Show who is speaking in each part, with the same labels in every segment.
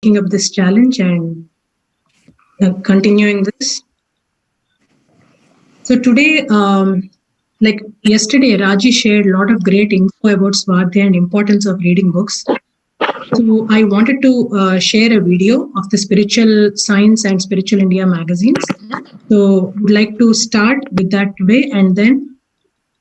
Speaker 1: taking up this challenge and continuing this. So today, like yesterday, Raji shared a lot of great info about Swapna and importance of reading books. So I wanted to share a video of the Spiritual Science and Spiritual India magazines. So would like to start with that way, and then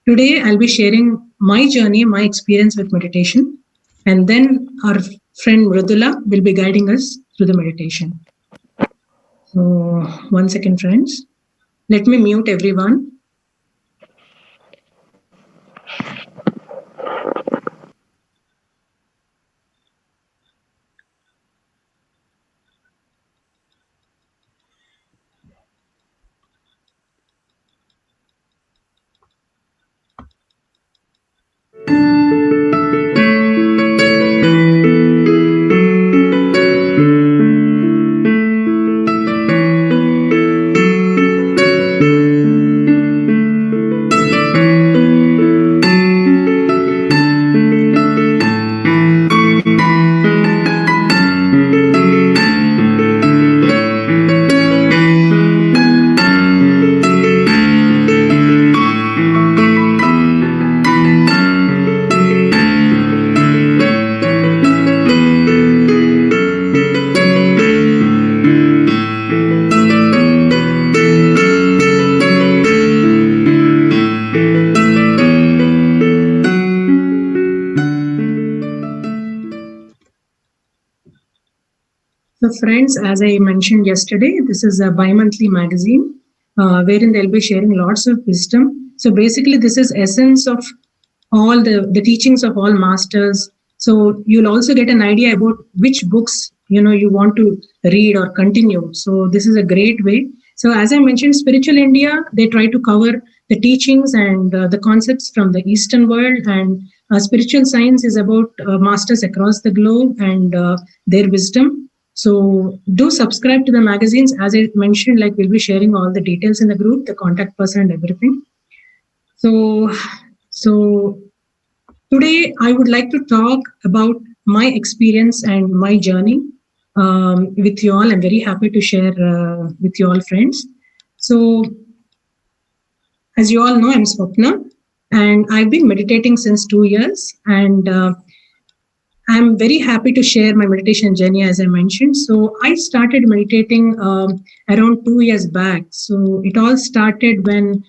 Speaker 1: today I'll be sharing my journey, my experience with meditation, and then our friend Mrudula will be guiding us through the meditation. So 1 second, friends. Let me mute everyone. So friends, as I mentioned yesterday, this is a bi-monthly magazine wherein they'll be sharing lots of wisdom. So basically this is essence of all the teachings of all masters. So you'll also get an idea about which books you want to read or continue. So this is a great way. So as I mentioned, Spiritual India, they try to cover the teachings and the concepts from the Eastern world, and Spiritual Science is about masters across the globe and their wisdom. So do subscribe to the magazines. As I mentioned, like we'll be sharing all the details in the group, the contact person and everything. So today I would like to talk about my experience and my journey with you all. I'm very happy to share with you all, friends. So as you all know, I'm Swapna and I've been meditating since 2 years, and I'm very happy to share my meditation journey, as I mentioned. So I started meditating around 2 years back. So it all started when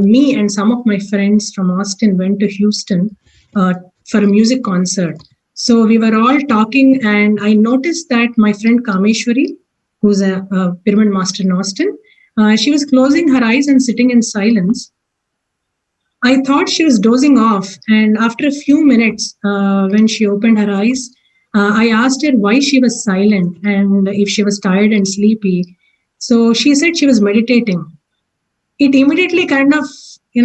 Speaker 1: me and some of my friends from Austin went to Houston for a music concert. So we were all talking, and I noticed that my friend Kameshwari, who's a pyramid master in Austin, she was closing her eyes and sitting in silence. I thought she was dozing off, and after a few minutes, when she opened her eyes, I asked her why she was silent and if she was tired and sleepy. So she said she was meditating. It immediately kind of,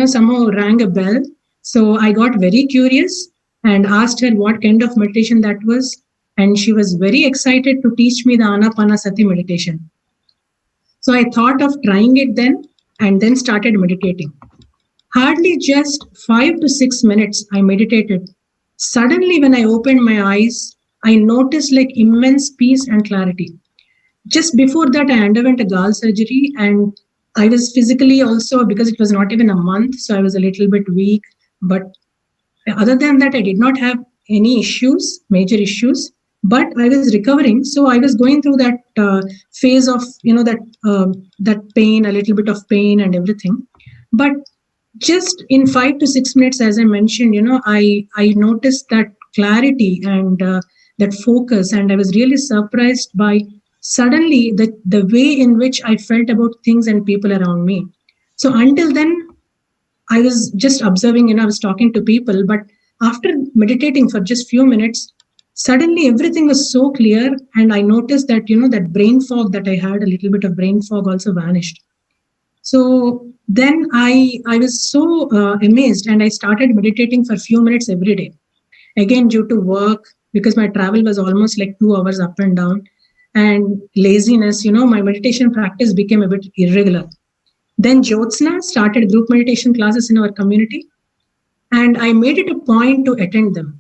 Speaker 1: somehow rang a bell. So I got very curious and asked her what kind of meditation that was. And she was very excited to teach me the Anapanasati meditation. So I thought of trying it then, and then started meditating. Hardly just 5 to 6 minutes I meditated. Suddenly, when I opened my eyes, I noticed like immense peace and clarity. Just before that, I underwent a gall surgery, and I was physically also, because it was not even a month, so I was a little bit weak. But other than that, I did not have any issues, major issues, but I was recovering. So I was going through that phase of, that pain, a little bit of pain and everything. But just in 5 to 6 minutes, as I mentioned, I noticed that clarity and that focus, and I was really surprised by suddenly the way in which I felt about things and people around me. So until then, I was just observing, I was talking to people, but after meditating for just few minutes, suddenly everything was so clear, and I noticed that, that brain fog that I had, a little bit of brain fog also vanished. So then I was so amazed, and I started meditating for a few minutes every day. Again, due to work, because my travel was almost like 2 hours up and down, and laziness, my meditation practice became a bit irregular. Then Jyotsna started group meditation classes in our community, and I made it a point to attend them.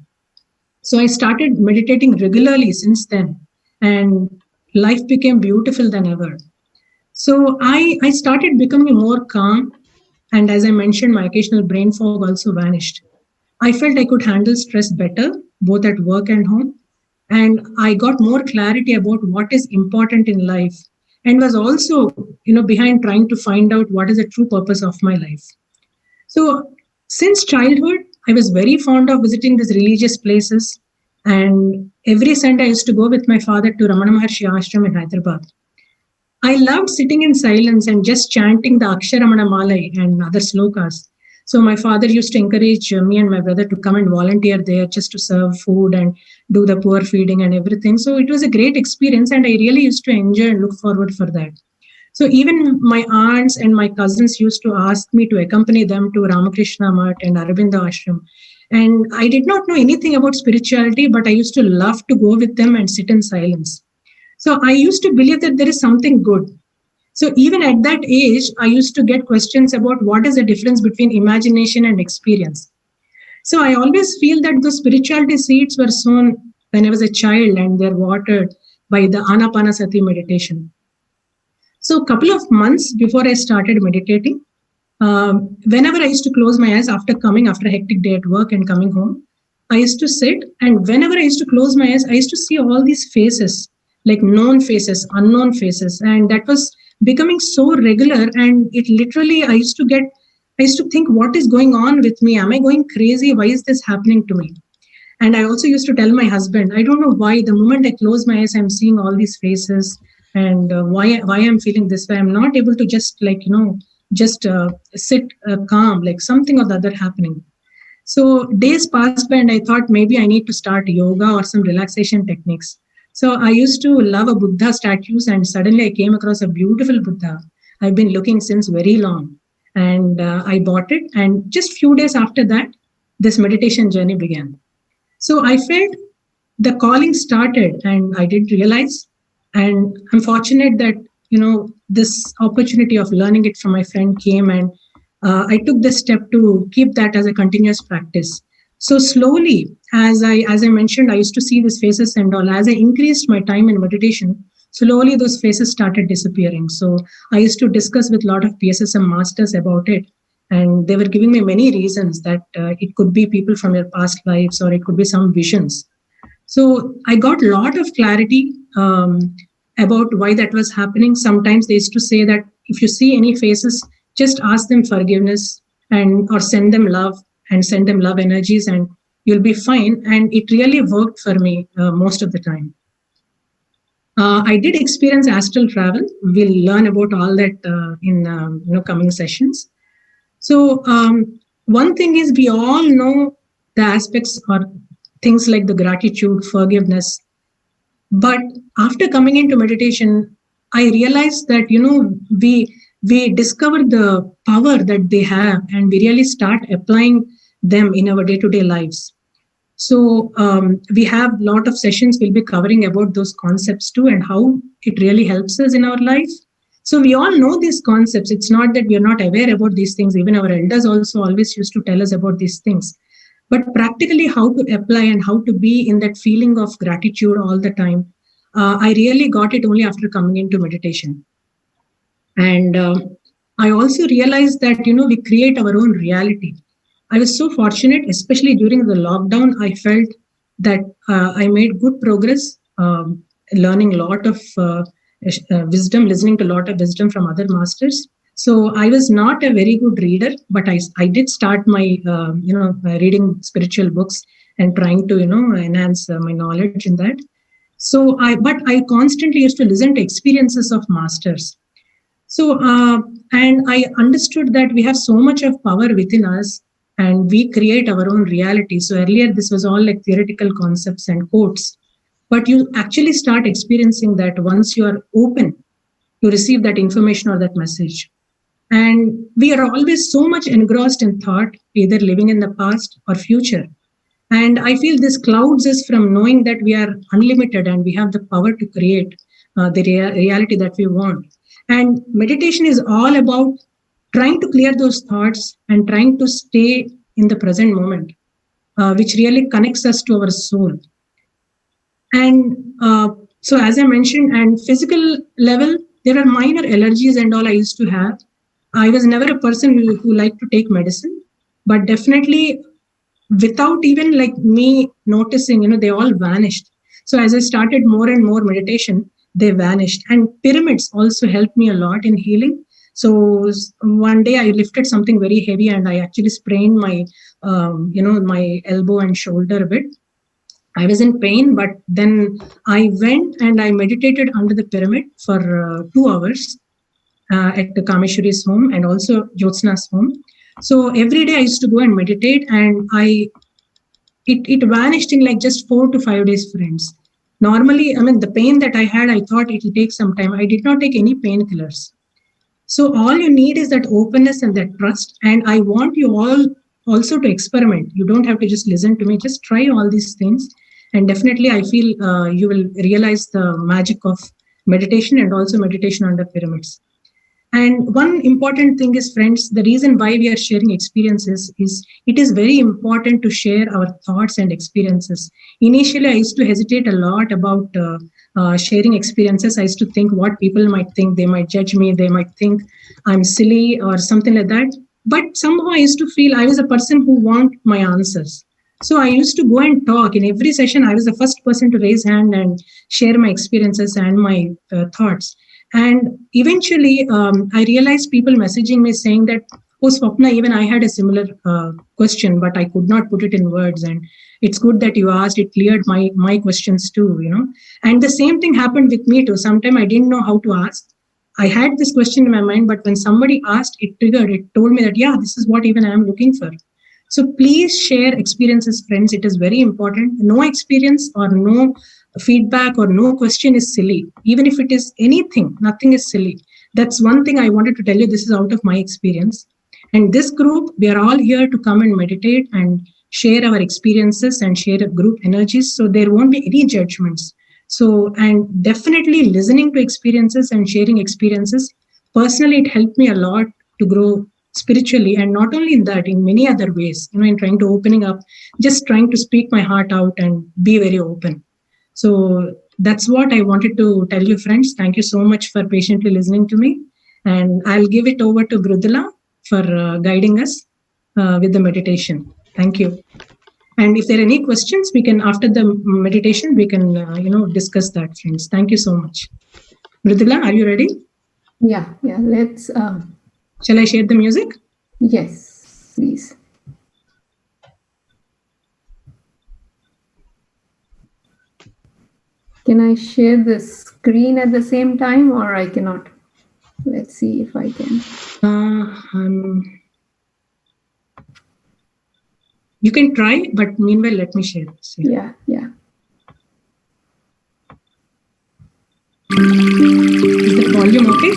Speaker 1: So I started meditating regularly since then. and life became beautiful than ever. So I started becoming more calm. And as I mentioned, my occasional brain fog also vanished. I felt I could handle stress better, both at work and home. And I got more clarity about what is important in life, and was also, behind trying to find out what is the true purpose of my life. So since childhood, I was very fond of visiting these religious places. And every Sunday, I used to go with my father to Ramana Maharshi Ashram in Hyderabad. I loved sitting in silence and just chanting the Aksharamana Malai and other slokas. So my father used to encourage me and my brother to come and volunteer there just to serve food and do the poor feeding and everything. So it was a great experience, and I really used to enjoy and look forward for that. So even my aunts and my cousins used to ask me to accompany them to Ramakrishna Math and Aurobindo Ashram. And I did not know anything about spirituality, but I used to love to go with them and sit in silence. So I used to believe that there is something good. So even at that age, I used to get questions about what is the difference between imagination and experience. So I always feel that the spirituality seeds were sown when I was a child, and they're watered by the Anapanasati meditation. So a couple of months before I started meditating, whenever I used to close my eyes after a hectic day at work and coming home, I used to sit, and whenever I used to close my eyes, I used to see all these faces, like known faces, unknown faces, and that was becoming so regular. And it literally, I used to think, what is going on with me? Am I going crazy? Why is this happening to me? And I also used to tell my husband, I don't know why. The moment I close my eyes, I'm seeing all these faces, and why I'm feeling this way. I'm not able to just sit calm, like something or the other happening. So days passed by, and I thought maybe I need to start yoga or some relaxation techniques. So I used to love a Buddha statues, and suddenly I came across a beautiful Buddha. I've been looking since very long, and I bought it. And just few days after that, this meditation journey began. So I felt the calling started, and I didn't realize. And I'm fortunate that this opportunity of learning it from my friend came, and I took this step to keep that as a continuous practice. So slowly, as I mentioned, I used to see these faces and all. As I increased my time in meditation, slowly those faces started disappearing. So I used to discuss with a lot of PSSM masters about it, and they were giving me many reasons that it could be people from your past lives, or it could be some visions. So I got a lot of clarity about why that was happening. Sometimes they used to say that if you see any faces, just ask them forgiveness, and or send them love, and send them love energies, and you'll be fine. And it really worked for me most of the time. I did experience astral travel. We'll learn about all that in coming sessions. So one thing is, we all know the aspects or things like the gratitude, forgiveness. But after coming into meditation, I realized that we discover the power that they have, and we really start applying them in our day-to-day lives. So we have a lot of sessions we'll be covering about those concepts too, and how it really helps us in our life. So we all know these concepts. It's not that we are not aware about these things. Even our elders also always used to tell us about these things. But practically how to apply and how to be in that feeling of gratitude all the time, I really got it only after coming into meditation. And I also realized that, we create our own reality. I was so fortunate, especially during the lockdown. I felt that I made good progress, learning a lot of wisdom, listening to a lot of wisdom from other masters. So I was not a very good reader, but I did start my, reading spiritual books and trying to, enhance my knowledge in that. So but I constantly used to listen to experiences of masters. So, and I understood that we have so much of power within us, and we create our own reality. So earlier, this was all like theoretical concepts and quotes, but you actually start experiencing that once you are open to receive that information or that message. And we are always so much engrossed in thought, either living in the past or future. And I feel this clouds us from knowing that we are unlimited and we have the power to create the reality that we want. And meditation is all about trying to clear those thoughts and trying to stay in the present moment, which really connects us to our soul. And So as I mentioned, and physical level, there are minor allergies and all I used to have. I was never a person who liked to take medicine, but definitely without even like me noticing, they all vanished. So as I started more and more meditation, they vanished. And pyramids also helped me a lot in healing. So one day I lifted something very heavy and I actually sprained my, my elbow and shoulder a bit. I was in pain, but then I went and I meditated under the pyramid for 2 hours at the Kameshwari's home and also Jyotsna's home. So every day I used to go and meditate, and it vanished in like just 4 to 5 days, friends. Normally, I mean, the pain that I had, I thought it will take some time. I did not take any painkillers. So all you need is that openness and that trust. And I want you all also to experiment. You don't have to just listen to me. Just try all these things. And definitely, I feel you will realize the magic of meditation and also meditation under pyramids. And one important thing is, friends, the reason why we are sharing experiences is it is very important to share our thoughts and experiences. Initially, I used to hesitate a lot about sharing experiences. I used to think what people might think. They might judge me. They might think I'm silly or something like that. But somehow I used to feel I was a person who want my answers. So I used to go and talk. In every session, I was the first person to raise hand and share my experiences and my thoughts. And eventually, I realized people messaging me saying that, oh, Swapna, even I had a similar question, but I could not put it in words. And it's good that you asked. It cleared my questions too, And the same thing happened with me too. Sometimes I didn't know how to ask. I had this question in my mind, but when somebody asked, it triggered. It told me that, yeah, this is what even I am looking for. So please share experiences, friends. It is very important. No experience or no feedback or no question is silly. Even if it is anything, nothing is silly. That's one thing I wanted to tell you. This is out of my experience. And this group, we are all here to come and meditate and share our experiences and share group energies. So there won't be any judgments. So, and definitely listening to experiences and sharing experiences, personally, it helped me a lot to grow spiritually, and not only in that, in many other ways, in trying to opening up, just trying to speak my heart out and be very open. So that's what I wanted to tell you, friends. Thank you so much for patiently listening to me. And I'll give it over to Mrudula for guiding us with the meditation. Thank you. And if there are any questions, we can, after the meditation, we can, discuss that, friends. Thank you so much. Mrudula, are you ready?
Speaker 2: Yeah. Let's...
Speaker 1: Shall I share the music?
Speaker 2: Yes, please. Can I share the screen at the same time, or I cannot? Let's see if I can.
Speaker 1: You can try, but meanwhile, let me share.
Speaker 2: Yeah.
Speaker 1: Is the volume okay?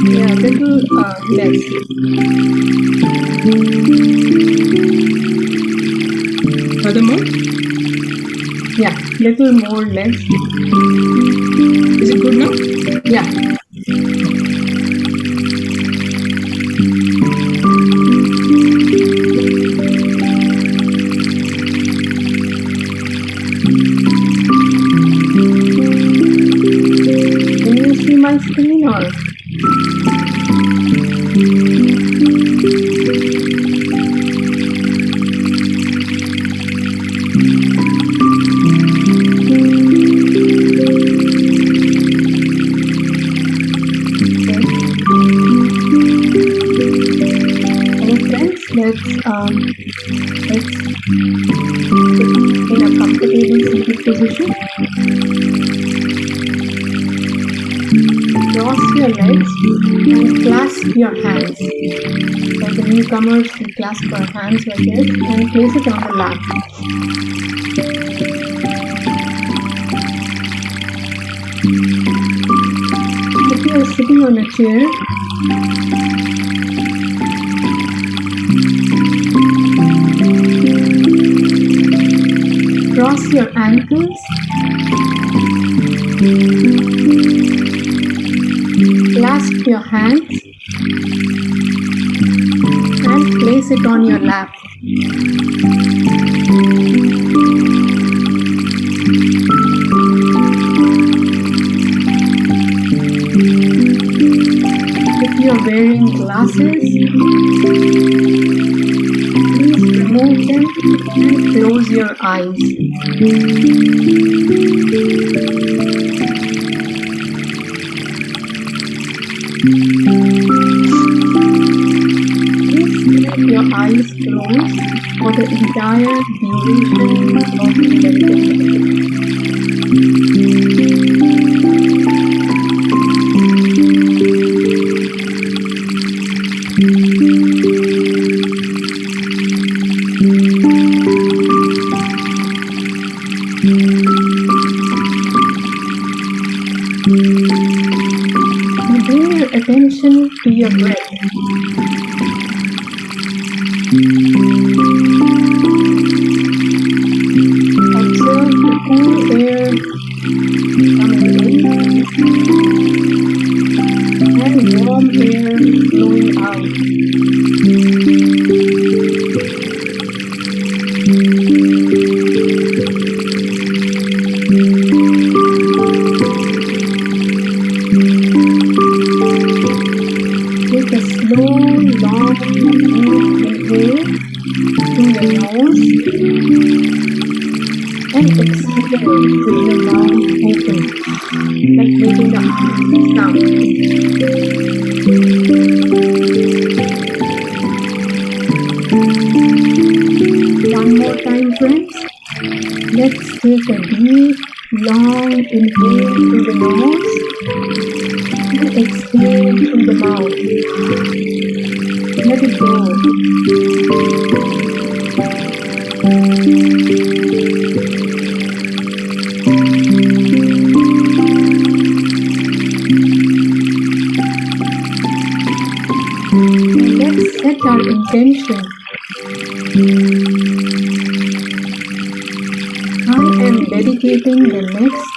Speaker 2: Yeah, little less.
Speaker 1: Furthermore?
Speaker 2: Yeah, little more less.
Speaker 1: Is it good now?
Speaker 2: Yeah. Can you see my screen or? Let's put in a comfortable seated position. Cross your legs and clasp your hands. For the newcomers, we clasp our hands like this and place it on the lap. If you are sitting on a chair, cross your ankles, clasp your hands and place it on your lap. glasses. Please remove them and close your eyes. Please keep your eyes closed for the entire duration of the meditation. Bring your attention to your breath. Observe the cool air coming in and warm air flowing out. Take a slow, long, deep inhale through your nose and exhale with your mouth open, like making the sound. One more time, friends. Let's take a deep, long inhale through the nose and exhale through the mouth. Let it go. Let's set our intention. I am dedicating the next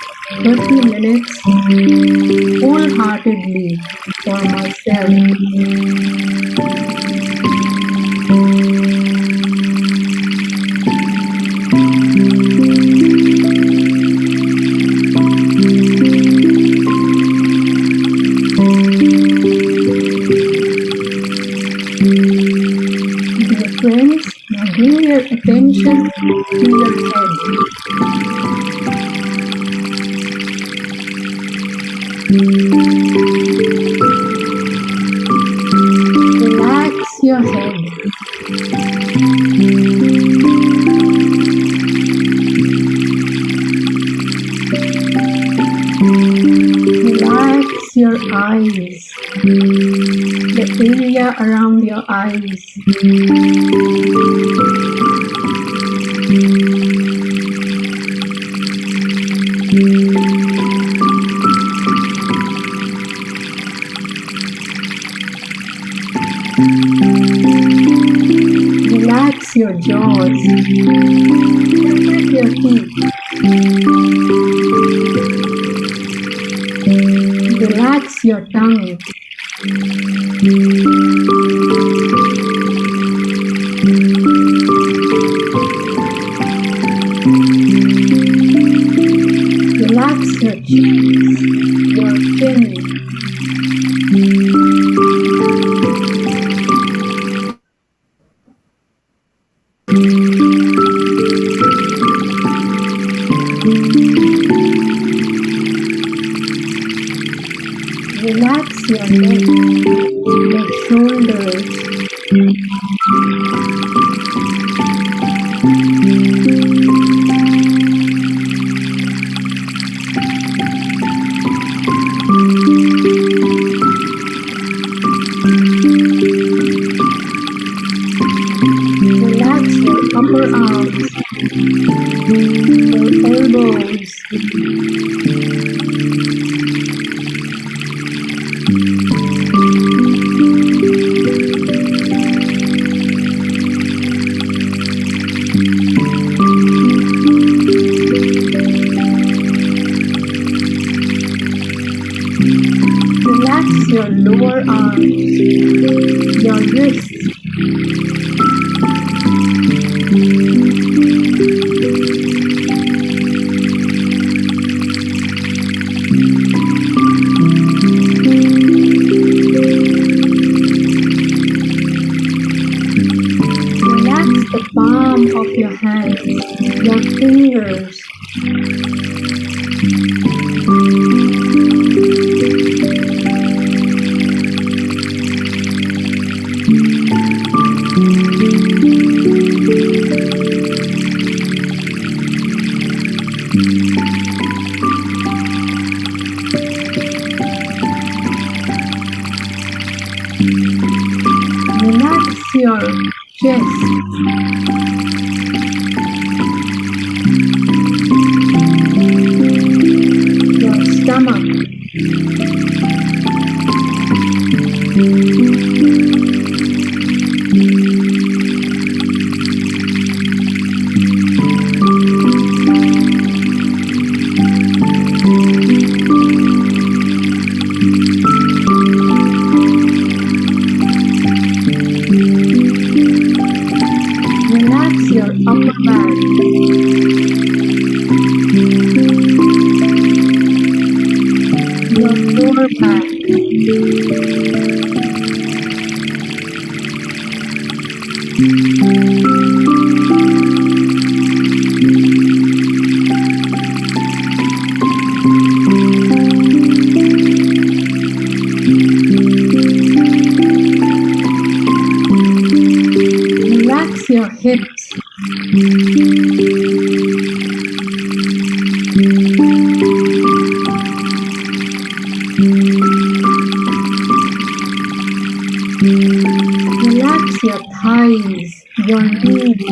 Speaker 2: 30 minutes wholeheartedly for myself. Dear friends, now bring your attention to your head. Relax your head. Relax your eyes, the area around your eyes. Relax your jaws. Separate your teeth. Relax your tongue. Relax your cheeks, your chin. Relax your neck, your shoulders. Relax your upper arms, your elbows. Relax your lower arms, your wrists. your chest, your stomach, relax your upper back, your lower back, relax your hips, relax your thighs, your knees,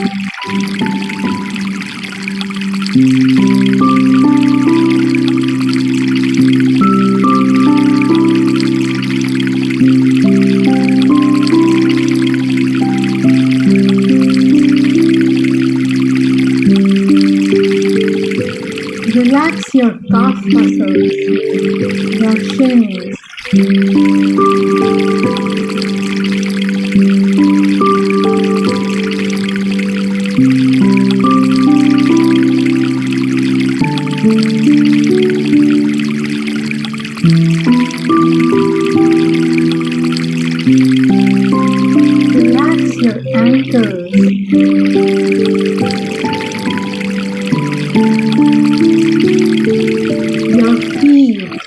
Speaker 2: relax your calf muscles, your shins, relax your ankles, your feet,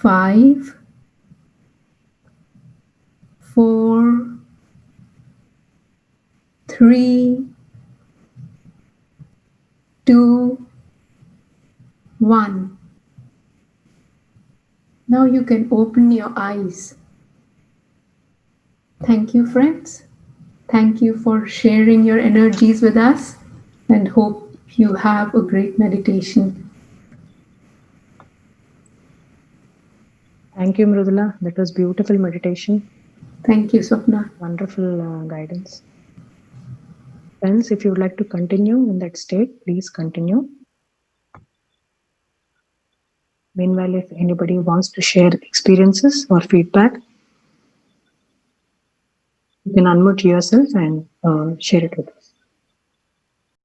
Speaker 2: 5, 4, 3, 2, 1. Now you can open your eyes. Thank you, friends. Thank you for sharing your energies with us, and hope you have a great meditation.
Speaker 1: Thank you, Mrudula. That was beautiful meditation.
Speaker 2: Thank you, Swapna.
Speaker 1: Wonderful guidance. Friends, if you would like to continue in that state, please continue. Meanwhile, if anybody wants to share experiences or feedback, you can unmute yourself and share it with us.